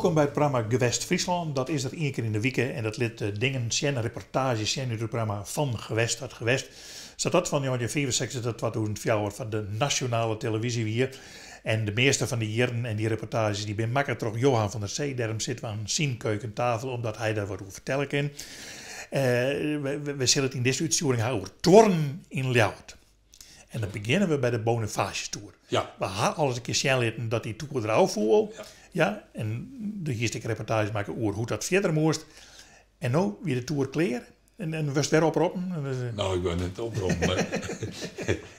Welkom bij het programma Gewest Friesland. Dat is er 1 keer in de week en dat liet dingen, zien, reportages, zien uit het programma van Gewest. Dat Gewest staat dat van de 65 tot 2004 van de nationale televisie hier. En de meeste van die heren en die reportages die ben makkelijk toch Johan van der Zee. Daarom zitten we aan zijn keukentafel omdat hij daar wat over vertellen kan. We zullen het in deze uitzending hebben over Toorn in Ljouwert. En dan beginnen we bij de Bonifacius Tour. Ja. We gaan alles een keer zien laten dat die Tour eraf voelt. Ja. Ja, en de eerste reportage maken over hoe dat verder moest. En nu weer de Tour klaar. En was weer oproepen. Nou, ik ben net oproepen. Maar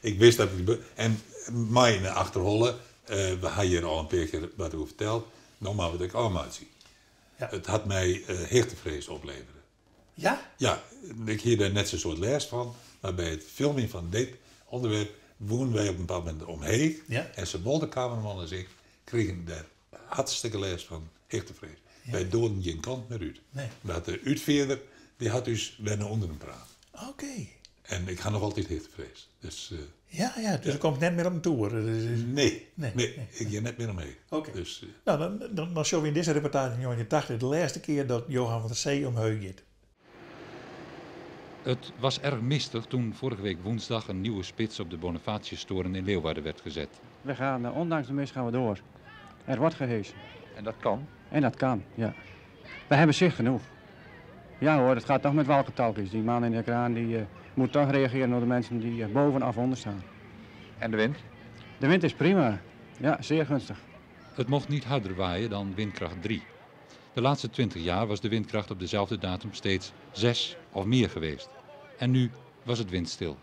ik wist dat het... En mij in de achterholen, we hebben hier al een paar keer wat over verteld. Normaal wat ik allemaal zie. Ja. Het had mij hichtevrees opleveren. Ja? Ja, ik hier daar net zo'n soort les van. Maar bij het filmen van dit onderwerp woonden wij op een bepaald moment omheen. Ja. En zowel de cameraman als ik kregen daar hartstikke les van hichtevrees. Ja. Wij doden geen kant meer uit. Nee. Dat de uitveerder, die had dus wennen onder hem praten. Oké. En ik ga nog altijd hichtevrees. Dus Ja, dus er komt net meer op een Tour. nee, Nee. ik ga net meer omheen. Oké. Dus, Nou, dan zullen we in deze reportage in 1980 de laatste keer dat Johan van der Zee omheen gaat. Het was erg mistig toen vorige week woensdag een nieuwe spits op de Bonifatiustoren in Leeuwarden werd gezet. We gaan, ondanks de mist gaan we door. Er wordt gehezen. En dat kan. En dat kan, ja. We hebben zicht genoeg. Ja hoor, het gaat toch met walkentouwtjes. Die man in de kraan die moet toch reageren op de mensen die bovenaf onder staan. En de wind? De wind is prima. Ja, zeer gunstig. Het mocht niet harder waaien dan windkracht 3. De laatste 20 jaar was de windkracht op dezelfde datum steeds 6 of meer geweest. En nu was het windstil.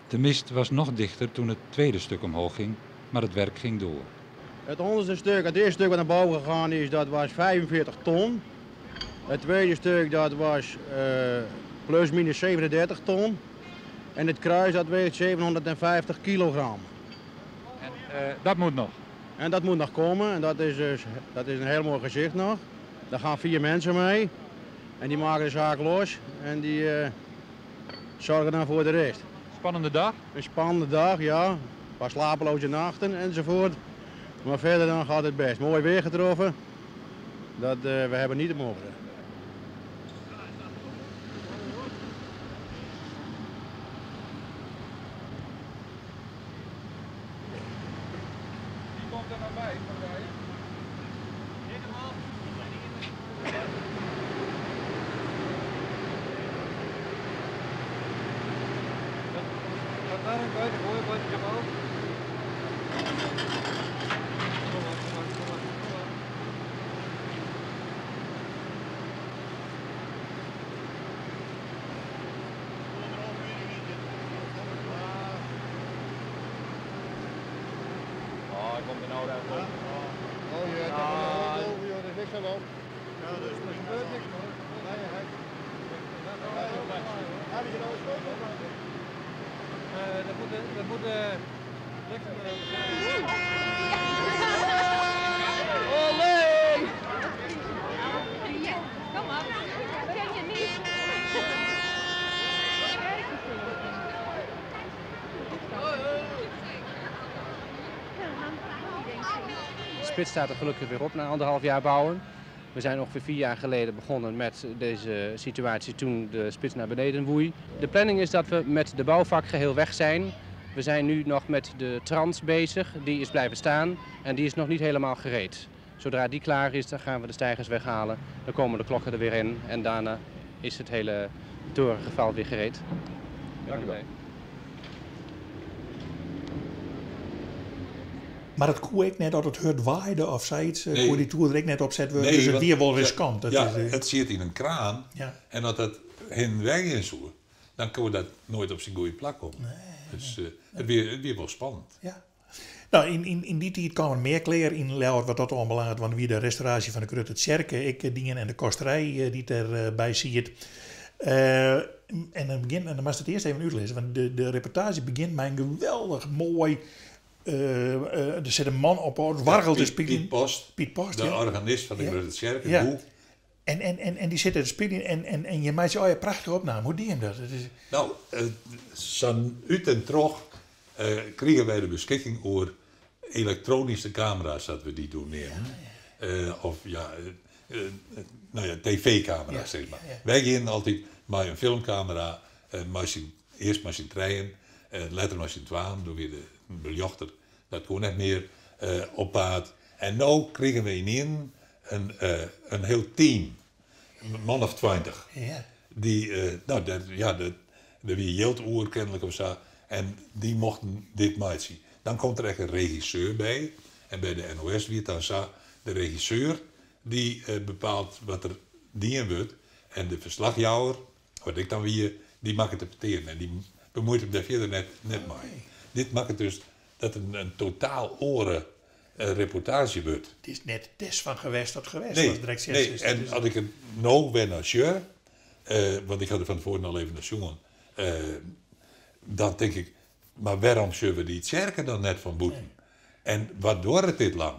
De mist was nog dichter toen het tweede stuk omhoog ging, maar het werk ging door. Het onderste stuk, het eerste stuk wat naar boven gegaan is, dat was 45 ton. Het tweede stuk, dat was plus minus 37 ton. En het kruis, dat weegt 750 kilogram. En dat moet nog. En dat moet nog komen en dat is een heel mooi gezicht nog. Daar gaan 4 mensen mee. En die maken de zaak los en die zorgen dan voor de rest. Spannende dag. Een spannende dag, ja. Een paar slapeloze nachten enzovoort. Maar verder dan gaat het best. Mooi weer getroffen. We hebben niet te mopperen. Wie komt er nou bij? Oh, ik kom er nou uit. Oh ja, dat over, joh, er is niks aan de hand. Ja, dus er gebeurt niks hoor. Heb je nou eens foto? Dat moet Kom op, ken je niet? De spits staat er gelukkig weer op na 1,5 jaar bouwen. We zijn ongeveer 4 jaar geleden begonnen met deze situatie toen de spits naar beneden woei. De planning is dat we met de bouwvak geheel weg zijn. We zijn nu nog met de trans bezig, die is blijven staan en die is nog niet helemaal gereed. Zodra die klaar is, dan gaan we de stijgers weghalen, dan komen de klokken er weer in en daarna is het hele torengeval weer gereed. Dank u wel. Maar het koe ik net dat het hurt waaide of zoiets. Nee. Koe die toer er ik net opzet worden. Nee, Dus het want- weer wel riskant. Dat Ja, is, het zit in een kraan. ja. En dat het heen weg is zo, dan kunnen we dat nooit op zijn goede plek komen. Dus het weer wel spannend. Ja. Nou, in die tijd kwam er meer kleer in Leeuwarden, wat dat allemaal belangrijk, want wie de restauratie van de Krutte Tjerke, ik dingen en de kosterij die erbij ziet. En dan mag het eerst even uitlezen, want de reportage begint met een geweldig mooi. Er zit een man op het wargel te spelen. Piet Post, Piet Post, de ja. organist van de Ja. Krutte Tjerke, Ja. Boe. En die zitten te spelen en je maakt je, oh ja, prachtige opname. Hoe die hem dat? Het is, Nou, zo'n uit en terug kregen wij de beschikking over elektronische camera's dat we die doen nemen. Of nou ja, tv-camera's Ja, zeg maar. ja. Wij gaan altijd met een filmcamera, eerst met z'n treien, later met z'n twaalf, door weer de beljochter, dat kon net meer op paard. En nu kregen we in een heel team, een man of 20. ja. Die, de wie Jilt oer kennelijk of zo. En die mochten dit maken zien. Dan komt er echt een regisseur bij. En bij de NOS wie het dan zo. De regisseur die bepaalt wat er dienen wordt. En de verslagjouwer, wat ik dan weer, die mag het interpreteren. En die bemoeit hem daar verder net mee. Dit maakt het dus dat een totaal oren reportage wordt. Het is net des van gewest tot gewest. Nee, wat direct nee. zegt. En als ik het nou ben naar Sjeur, want ik had er van tevoren al even naar jongen, dan denk ik, maar waarom zullen we die Tjerken dan net van boeten? En wat door het dit lang?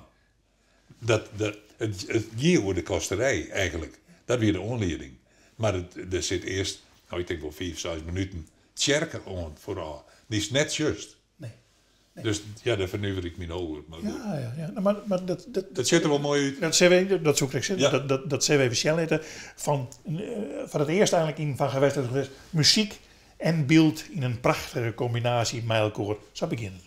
Het ging over de kosterij eigenlijk. Dat weer de onleiding. Maar er zit eerst, nou ik denk wel 4, 6 minuten, Tjerken on vooral. Die is net juist. Nee. Dus ja, daar vernuiver ik me over. Maar goed. Ja. Nou, maar Dat ziet er wel mooi uit. dat zeggen we, dat zoek ik zeggen, Ja. dat zeggen we even snel net, van het eerst eigenlijk in van gewest tot gewest, muziek en beeld in een prachtige combinatie met elkaar. Zo beginnen.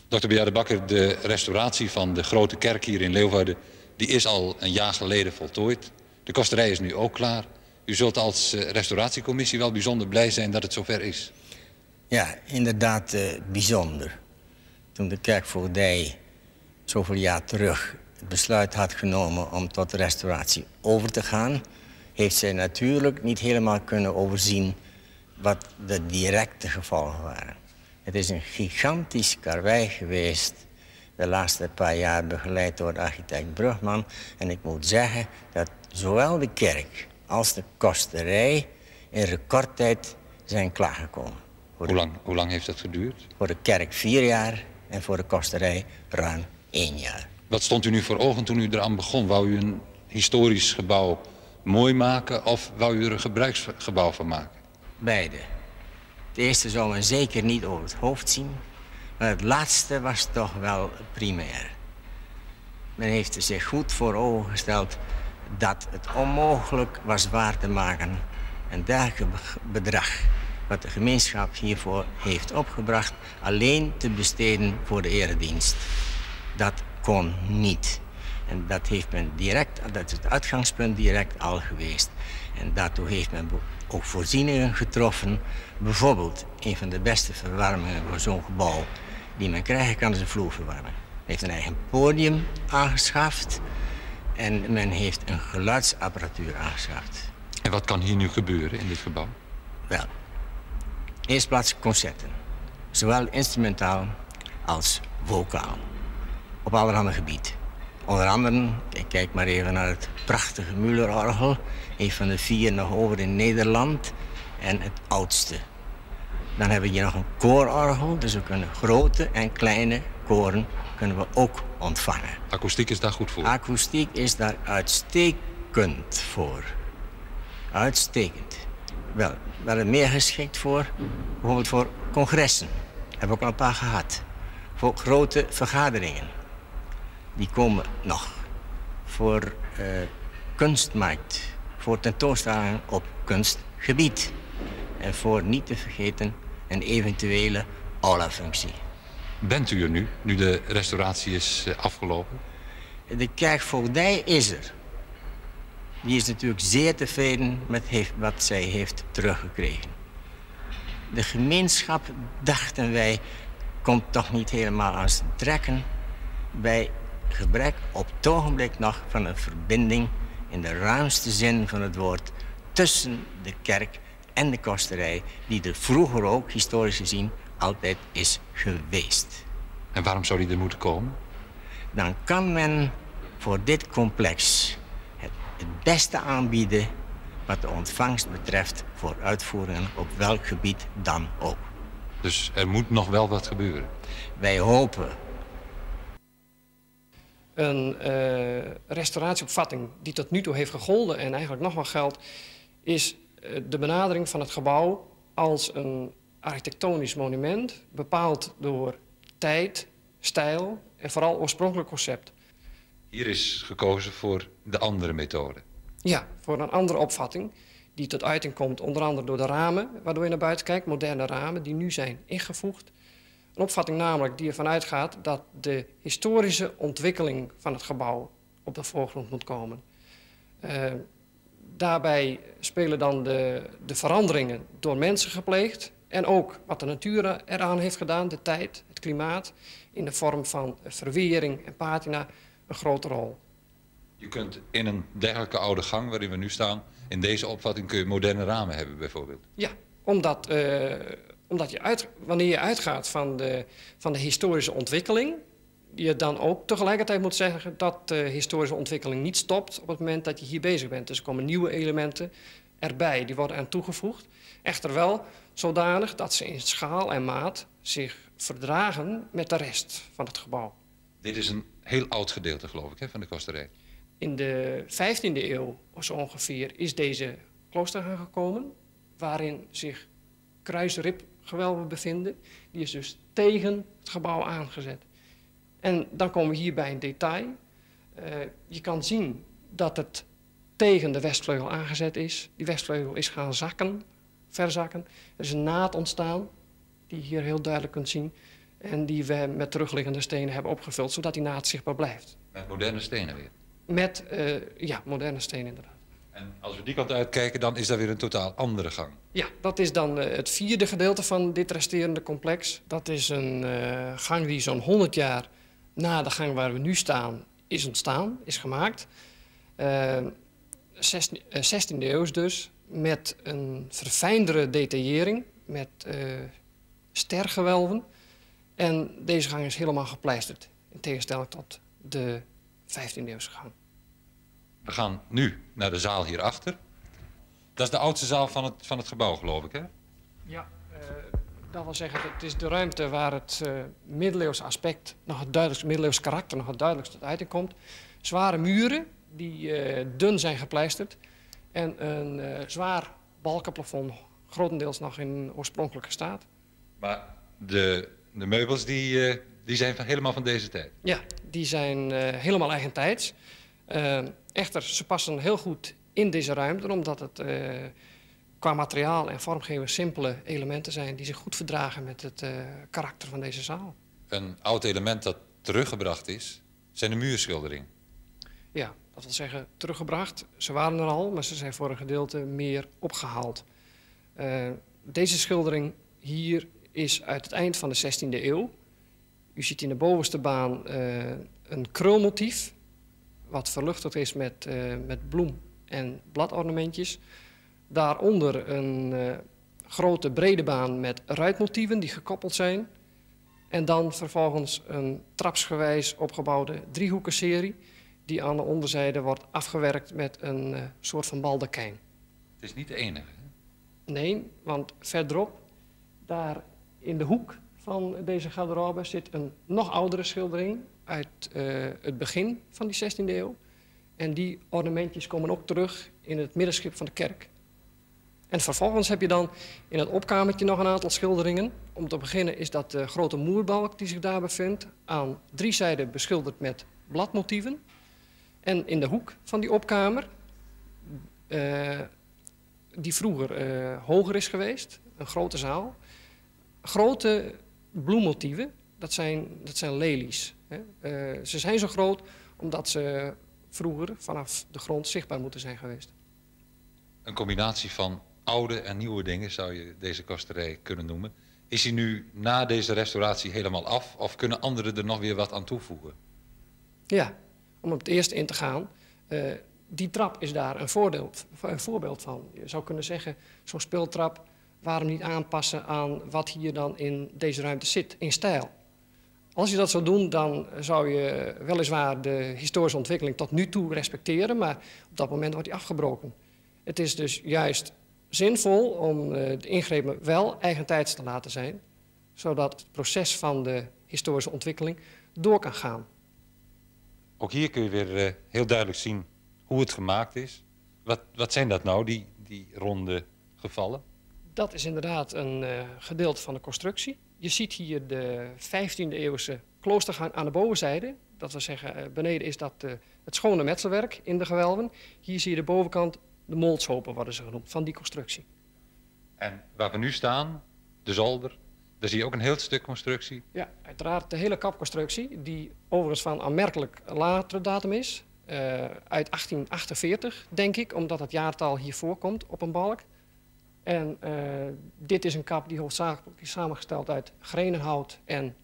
Dr. Beate Bakker, de restauratie van de grote kerk hier in Leeuwarden, die is al een jaar geleden voltooid. De kosterij is nu ook klaar. U zult als restauratiecommissie wel bijzonder blij zijn dat het zover is. Ja, inderdaad bijzonder. Toen de kerkvoogdij zoveel jaar terug het besluit had genomen om tot de restauratie over te gaan, heeft zij natuurlijk niet helemaal kunnen overzien wat de directe gevolgen waren. Het is een gigantisch karwei geweest, de laatste paar jaar begeleid door de architect Brugman. En ik moet zeggen dat zowel de kerk als de kosterij in recordtijd zijn klaargekomen. Hoe lang heeft dat geduurd? Voor de kerk 4 jaar en voor de kosterij ruim 1 jaar. Wat stond u nu voor ogen toen u eraan begon? Wou u een historisch gebouw mooi maken of wou u er een gebruiksgebouw van maken? Beide. Het eerste zou men zeker niet over het hoofd zien, maar het laatste was toch wel primair. Men heeft er zich goed voor ogen gesteld dat het onmogelijk was waar te maken een dergelijk bedrag wat de gemeenschap hiervoor heeft opgebracht alleen te besteden voor de eredienst. Dat kon niet. En dat heeft men direct, dat is het uitgangspunt direct al geweest. En daartoe heeft men ook voorzieningen getroffen. Bijvoorbeeld, een van de beste verwarmingen voor zo'n gebouw die men krijgen kan is een vloerverwarming. Men heeft een eigen podium aangeschaft en men heeft een geluidsapparatuur aangeschaft. En wat kan hier nu gebeuren in dit gebouw? Wel, eerst plaats concerten. Zowel instrumentaal als vocaal. Op allerhande gebied. Onder andere, kijk maar even naar het prachtige Müller-orgel. Een van de 4 nog over in Nederland. En het oudste. Dan hebben we hier nog een koororgel. Dus we kunnen grote en kleine koren kunnen we ook ontvangen. Akoestiek is daar goed voor? Akoestiek is daar uitstekend voor. Uitstekend. Wel er meer geschikt voor. Bijvoorbeeld voor congressen. Hebben we ook al een paar gehad. Voor grote vergaderingen. Die komen nog. Voor kunstmarkt. Voor tentoonstellingen op kunstgebied. En voor niet te vergeten een eventuele aula-functie. Bent u er nu de restauratie is afgelopen? De kerkvoogdij is er. Die is natuurlijk zeer tevreden met wat zij heeft teruggekregen. De gemeenschap, dachten wij, komt toch niet helemaal aan zijn trekken bij gebrek op het ogenblik nog van een verbinding in de ruimste zin van het woord tussen de kerk en de kosterij, die er vroeger ook, historisch gezien, altijd is geweest. En waarom zou die er moeten komen? Dan kan men voor dit complex het beste aanbieden wat de ontvangst betreft voor uitvoeringen op welk gebied dan ook. Dus er moet nog wel wat gebeuren? Wij hopen. Een restauratieopvatting die tot nu toe heeft gegolden en eigenlijk nog wel geldt, is de benadering van het gebouw als een architectonisch monument, bepaald door tijd, stijl en vooral oorspronkelijk concept. Hier is gekozen voor de andere methode. Ja, voor een andere opvatting die tot uiting komt onder andere door de ramen waardoor je naar buiten kijkt, moderne ramen die nu zijn ingevoegd. Een opvatting namelijk die ervan uitgaat dat de historische ontwikkeling van het gebouw op de voorgrond moet komen. Daarbij spelen dan de veranderingen door mensen gepleegd en ook wat de natuur eraan heeft gedaan, de tijd, het klimaat, in de vorm van verwering en patina een grote rol. Je kunt in een dergelijke oude gang waarin we nu staan, in deze opvatting kun je moderne ramen hebben bijvoorbeeld. Ja, omdat wanneer je uitgaat van de historische ontwikkeling, je dan ook tegelijkertijd moet zeggen dat de historische ontwikkeling niet stopt op het moment dat je hier bezig bent. Dus er komen nieuwe elementen erbij, die worden aan toegevoegd. Echter wel zodanig dat ze in schaal en maat zich verdragen met de rest van het gebouw. Dit is een heel oud gedeelte, geloof ik, hè, van de kosterij. In de 15e eeuw of zo ongeveer is deze kloostergang gekomen, waarin zich kruisribgewelven bevinden. Die is dus tegen het gebouw aangezet. En dan komen we hier bij een detail. Je kan zien dat het tegen de westvleugel aangezet is. Die westvleugel is gaan zakken, verzakken. Er is een naad ontstaan, die je hier heel duidelijk kunt zien. En die we met terugliggende stenen hebben opgevuld, zodat die naad zichtbaar blijft. Met moderne stenen weer. Met moderne stenen inderdaad. En als we die kant uitkijken, dan is dat weer een totaal andere gang. Ja, dat is dan het vierde gedeelte van dit resterende complex. Dat is een gang die zo'n 100 jaar na de gang waar we nu staan is ontstaan, is gemaakt. 16e eeuw dus, met een verfijndere detaillering, met stergewelven. En deze gang is helemaal gepleisterd, in tegenstelling tot de 15e eeuwse gang. We gaan nu naar de zaal hierachter. Dat is de oudste zaal van het gebouw, geloof ik, hè? Ja, dat wil zeggen, het is de ruimte waar het middeleeuwse aspect, nog het duidelijkste middeleeuwse karakter, nog het duidelijkst tot uiting komt. Zware muren die dun zijn gepleisterd en een zwaar balkenplafond, grotendeels nog in oorspronkelijke staat. Maar de meubels die zijn helemaal van deze tijd? Ja, die zijn helemaal eigentijds. Echter, ze passen heel goed in deze ruimte, omdat het qua materiaal en vormgeving simpele elementen zijn die zich goed verdragen met het karakter van deze zaal. Een oud element dat teruggebracht is, zijn de muurschilderingen. Ja, dat wil zeggen teruggebracht. Ze waren er al, maar ze zijn voor een gedeelte meer opgehaald. Deze schildering hier is uit het eind van de 16e eeuw. U ziet in de bovenste baan een krulmotief, wat verluchtigd is met bloem- en bladornamentjes. Daaronder een grote brede baan met ruitmotieven die gekoppeld zijn. En dan vervolgens een trapsgewijs opgebouwde driehoekenserie die aan de onderzijde wordt afgewerkt met een soort van baldakijn. Het is niet de enige, hè? Nee, want verderop, daar in de hoek van deze garderobe zit een nog oudere schildering uit het begin van die 16e eeuw. En die ornamentjes komen ook terug in het middenschip van de kerk. En vervolgens heb je dan in het opkamertje nog een aantal schilderingen. Om te beginnen is dat de grote moerbalk die zich daar bevindt, aan 3 zijden beschilderd met bladmotieven. En in de hoek van die opkamer, die vroeger hoger is geweest, een grote zaal, grote bloemmotieven, dat zijn lelies. Hè. Ze zijn zo groot omdat ze vroeger vanaf de grond zichtbaar moeten zijn geweest. Een combinatie van oude en nieuwe dingen zou je deze kosterij kunnen noemen. Is hij nu na deze restauratie helemaal af of kunnen anderen er nog weer wat aan toevoegen? Ja, om op het eerste in te gaan. Die trap is daar een voorbeeld van. Je zou kunnen zeggen, zo'n speeltrap, waarom niet aanpassen aan wat hier dan in deze ruimte zit, in stijl. Als je dat zou doen, dan zou je weliswaar de historische ontwikkeling tot nu toe respecteren, maar op dat moment wordt die afgebroken. Het is dus juist zinvol om de ingrepen wel eigentijds te laten zijn, zodat het proces van de historische ontwikkeling door kan gaan. Ook hier kun je weer heel duidelijk zien hoe het gemaakt is. Wat zijn dat nou, die ronde gevallen? Dat is inderdaad een gedeelte van de constructie. Je ziet hier de 15e eeuwse kloostergang aan de bovenzijde. Dat wil zeggen, beneden is dat het schone metselwerk in de gewelven. Hier zie je de bovenkant, de molshopen worden ze genoemd, van die constructie. En waar we nu staan, de zolder, daar zie je ook een heel stuk constructie. Ja, uiteraard de hele kapconstructie, die overigens van aanmerkelijk latere datum is. Uit 1848, denk ik, omdat het jaartal hier voorkomt op een balk. En dit is een kap die hoofdzakelijk is samengesteld uit grenenhout en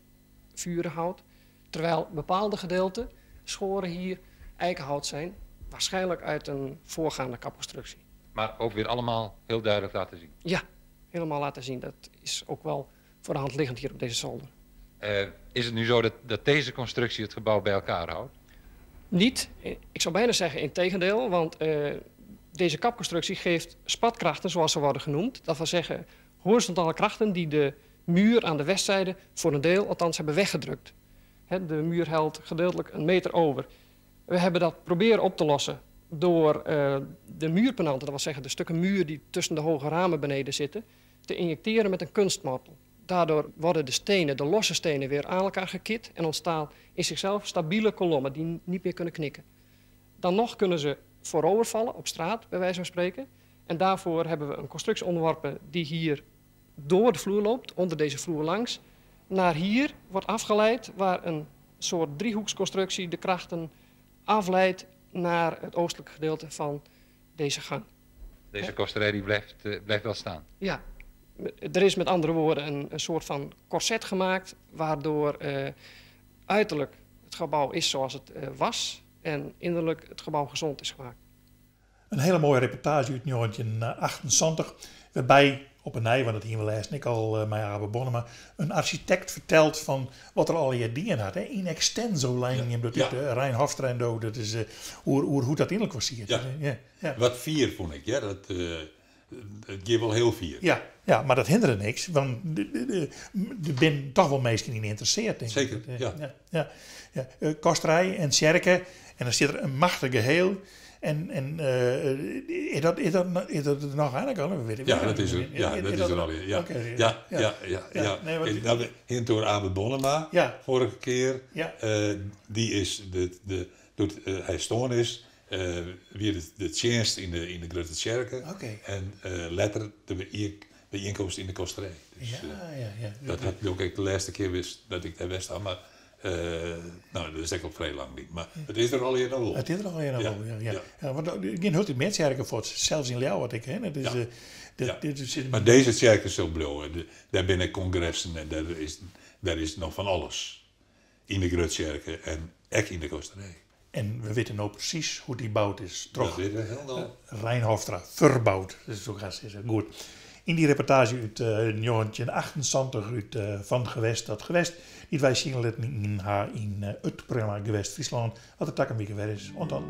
vurenhout. Terwijl bepaalde gedeelten, schoren hier, eikenhout zijn. Waarschijnlijk uit een voorgaande kapconstructie. Maar ook weer allemaal heel duidelijk laten zien. Ja, helemaal laten zien. Dat is ook wel voor de hand liggend hier op deze zolder. Is het nu zo dat deze constructie het gebouw bij elkaar houdt? Niet. Ik zou bijna zeggen in tegendeel, want deze kapconstructie geeft spatkrachten, zoals ze worden genoemd. Dat wil zeggen horizontale krachten die de muur aan de westzijde voor een deel althans hebben weggedrukt. De muur helt gedeeltelijk een meter over. We hebben dat proberen op te lossen door de muurpenanten, dat wil zeggen de stukken muur die tussen de hoge ramen beneden zitten, te injecteren met een kunstmortel. Daardoor worden de stenen, de losse stenen, weer aan elkaar gekit en ontstaan in zichzelf stabiele kolommen die niet meer kunnen knikken. Dan nog kunnen ze voorovervallen op straat, bij wijze van spreken. En daarvoor hebben we een constructie ontworpen die hier door de vloer loopt, onder deze vloer langs. naar hier wordt afgeleid, waar een soort driehoeksconstructie de krachten afleidt naar het oostelijke gedeelte van deze gang. Deze kosterij die blijft wel staan. Ja, er is met andere woorden een soort van corset gemaakt, waardoor uiterlijk het gebouw is zoals het was en innerlijk het gebouw gezond is gemaakt. Een hele mooie reportage uit 1978, waarbij op een nij, want dat hier we laatst ik al met Abe Bonnema, een architect vertelt van wat er al je dingen had. Hè? In extenso lijning, dat is de Rijn Hofstrand, dat is hoe dat innerlijk was hier. Ja. Wat vier vond ik, ja, dat geeft wel heel vier. Ja, maar dat hinderde niks, want er ben toch wel mensen in geïnteresseerd, denk ik. Zeker, ja. Kosterij en Sjerke, en dan zit er een machtig geheel. En is dat er nog eigenlijk al? Ja, dat is er. Ja, dat is er al. Ja. Nou, Hintoor Abe Bonnema, vorige keer, die is hij stoorn is, weer de tjenst in de Grote Tjerke. En later de inkomst in de kosterij. Dus, dat had ik ook de laatste keer wist dat ik daar wist had, maar nou, dat is echt al vrij lang niet. Maar het is er al in al. Het is er al in al, ja. Want geen hulp meer Tjerke voor, zelfs in Leeuwen wat ik hè. Maar deze Tjerke is zo blauw. Daar ben ik congressen en daar is nog van alles. In de Grote Tjerke en echt in de kosterij. En we weten nou precies hoe die bouwd is. Dat weten we heel nou. Rijn Hofstra, verbouwd. Dus zo gaat het goed. In die reportage uit 1978 uit Van Gewest, dat gewest, die wij zien in het programma Gewest Friesland, wat de tak een beetje weer is. Want dan,